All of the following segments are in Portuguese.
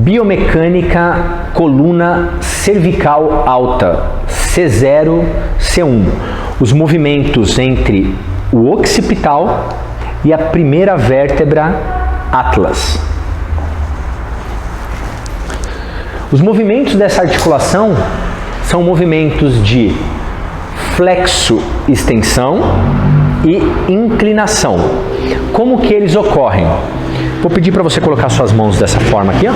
Biomecânica coluna cervical alta, C0, C1. Os movimentos entre o occipital e a primeira vértebra atlas. Os movimentos dessa articulação são movimentos de flexo, extensão e inclinação. Como que eles ocorrem? Vou pedir para você colocar suas mãos dessa forma aqui, ó.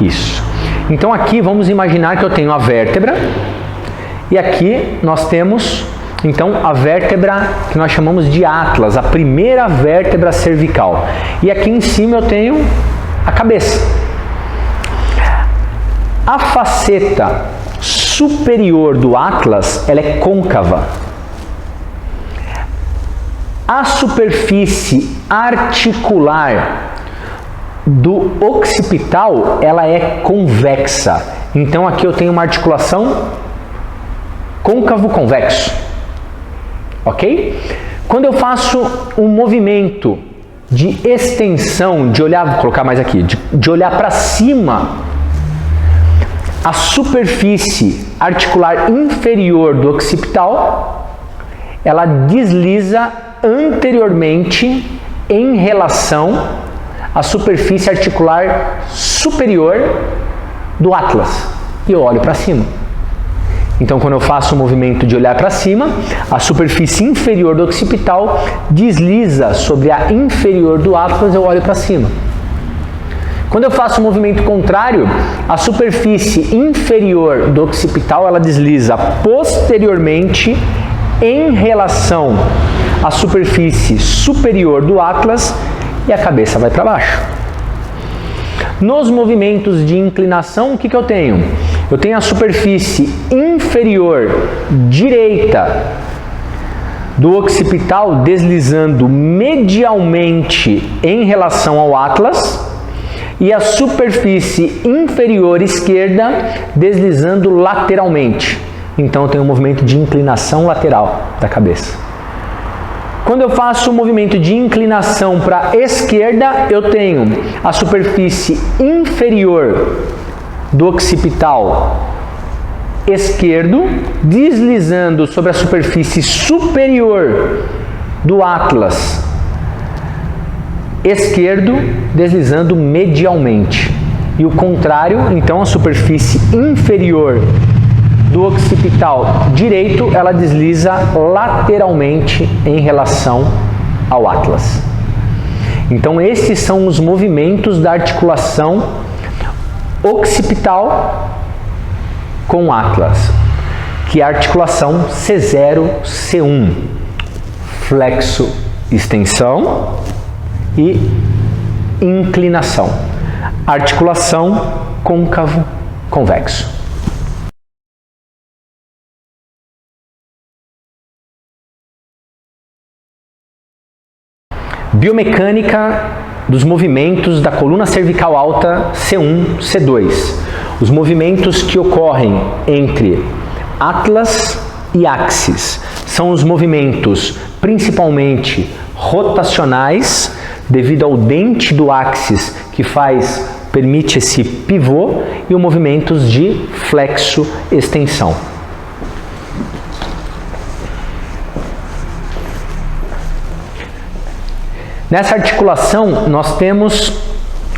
Isso. Então aqui vamos imaginar que eu tenho a vértebra e aqui nós temos então a vértebra que nós chamamos de atlas, a primeira vértebra cervical. E aqui em cima eu tenho a cabeça. A faceta superior do atlas, ela é côncava. A superfície articular do occipital, ela é convexa. Então aqui eu tenho uma articulação côncavo-convexo. Ok? Quando eu faço um movimento de extensão, de olhar, vou colocar mais aqui, de olhar para cima, a superfície articular inferior do occipital, ela desliza anteriormente em relação à superfície articular superior do atlas. E eu olho para cima. Então, quando eu faço o movimento de olhar para cima, a superfície inferior do occipital desliza sobre a inferior do atlas, eu olho para cima. Quando eu faço o movimento contrário, a superfície inferior do occipital, ela desliza posteriormente em relação à superfície superior do atlas e a cabeça vai para baixo. Nos movimentos de inclinação, o que eu tenho? Eu tenho a superfície inferior direita do occipital deslizando medialmente em relação ao atlas e a superfície inferior esquerda deslizando lateralmente. Então eu tenho um movimento de inclinação lateral da cabeça. Quando eu faço o movimento de inclinação para a esquerda, eu tenho a superfície inferior do occipital esquerdo deslizando sobre a superfície superior do atlas esquerdo, deslizando medialmente. E o contrário, então a superfície inferior do occipital direito, ela desliza lateralmente em relação ao atlas. Então esses são os movimentos da articulação occipital com atlas, que é a articulação C0, C1, flexo, extensão e inclinação. Articulação côncavo, convexo. Biomecânica dos movimentos da coluna cervical alta C1, C2. Os movimentos que ocorrem entre atlas e axis são os movimentos principalmente rotacionais, devido ao dente do axis que permite esse pivô, e os movimentos de flexo, extensão. Nessa articulação, nós temos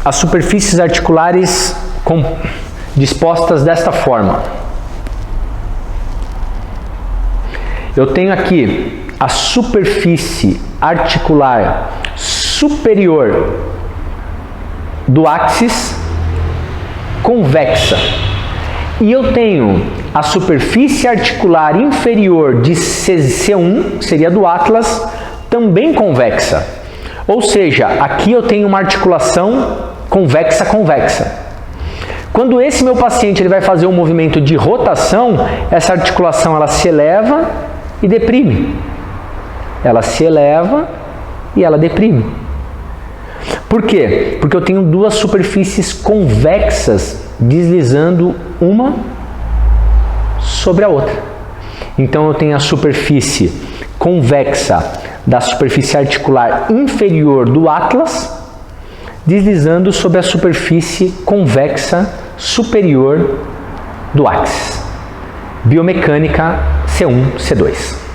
as superfícies articulares dispostas desta forma. Eu tenho aqui a superfície articular superior do axis convexa. E eu tenho a superfície articular inferior de C1, seria do atlas, também convexa. Ou seja, aqui eu tenho uma articulação convexa-convexa. Quando esse meu paciente ele vai fazer um movimento de rotação, essa articulação ela se eleva e deprime. Ela se eleva e ela deprime. Por quê? Porque eu tenho duas superfícies convexas deslizando uma sobre a outra. Então eu tenho a superfície convexa da superfície articular inferior do atlas deslizando sobre a superfície convexa superior do axis. Biomecânica C1, C2.